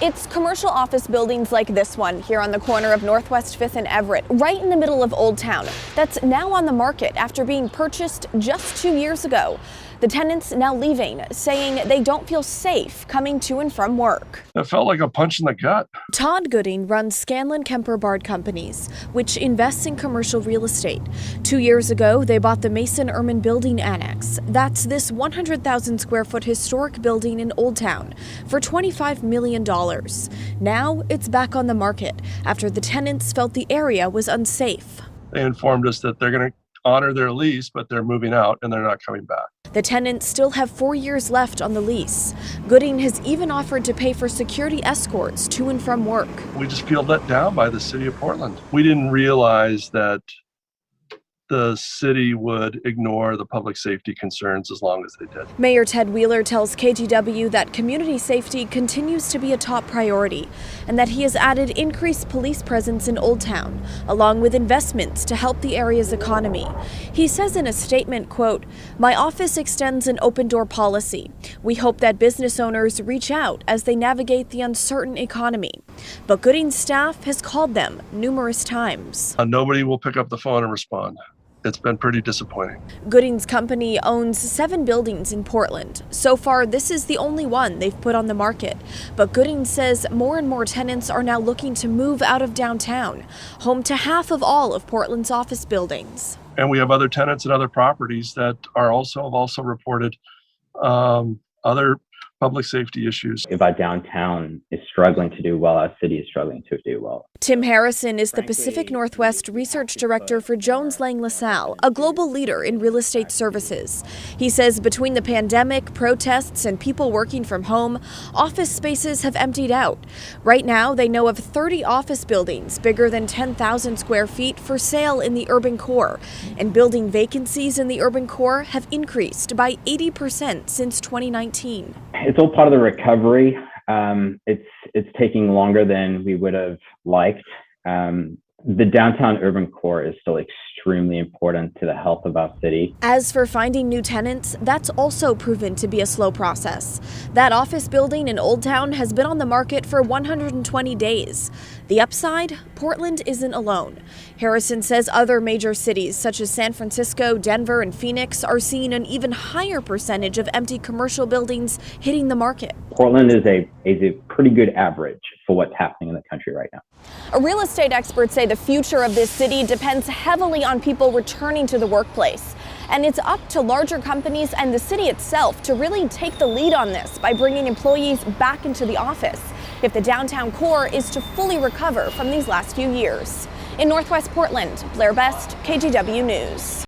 It's commercial office buildings like this one here on the corner of Northwest 5th and Everett, right in the middle of Old Town, that's now on the market after being purchased just 2 years ago. The tenants now leaving, saying they don't feel safe coming to and from work. It felt like a punch in the gut. Todd Gooding runs Scanlon Kemper Bard Companies, which invests in commercial real estate. 2 years ago, they bought the Mason Ehrman Building Annex. That's this 100,000 square foot historic building in Old Town for $25 million. Now it's back on the market after the tenants felt the area was unsafe. They informed us that they're going to honor their lease, but they're moving out and they're not coming back. The tenants still have 4 years left on the lease. Gooding has even offered to pay for security escorts to and from work. We just feel let down by the city of Portland. We didn't realize that the city would ignore the public safety concerns as long as they did. Mayor Ted Wheeler tells KGW that community safety continues to be a top priority and that he has added increased police presence in Old Town, along with investments to help the area's economy. He says in a statement, quote, "My office extends an open door policy. We hope that business owners reach out as they navigate the uncertain economy." But Gooding's staff has called them numerous times. Nobody will pick up the phone and respond. It's been pretty disappointing. Gooding's company owns 7 buildings in Portland. So far, this is the only one they've put on the market. But Gooding says more and more tenants are now looking to move out of downtown, home to half of all of Portland's office buildings. And we have other tenants and other properties that have also reported other public safety issues. If our downtown is struggling to do well, our city is struggling to do well. Tim Harrison is the Pacific Northwest Research Director for Jones Lang LaSalle, a global leader in real estate services. He says between the pandemic, protests, and people working from home, office spaces have emptied out. Right now, they know of 30 office buildings bigger than 10,000 square feet for sale in the urban core, and building vacancies in the urban core have increased by 80% since 2019. It's all part of the recovery. It's taking longer than we would have liked. The downtown urban core is still extremely important to the health of our city. As for finding new tenants, that's also proven to be a slow process. That office building in Old Town has been on the market for 120 days. The upside, Portland isn't alone. Harrison says other major cities such as San Francisco, Denver, and Phoenix are seeing an even higher percentage of empty commercial buildings hitting the market. Portland is a pretty good average for what's happening in the country right now. Real estate experts say the future of this city depends heavily on people returning to the workplace. And it's up to larger companies and the city itself to really take the lead on this by bringing employees back into the office if the downtown core is to fully recover from these last few years. In Northwest Portland, Blair Best, KGW News.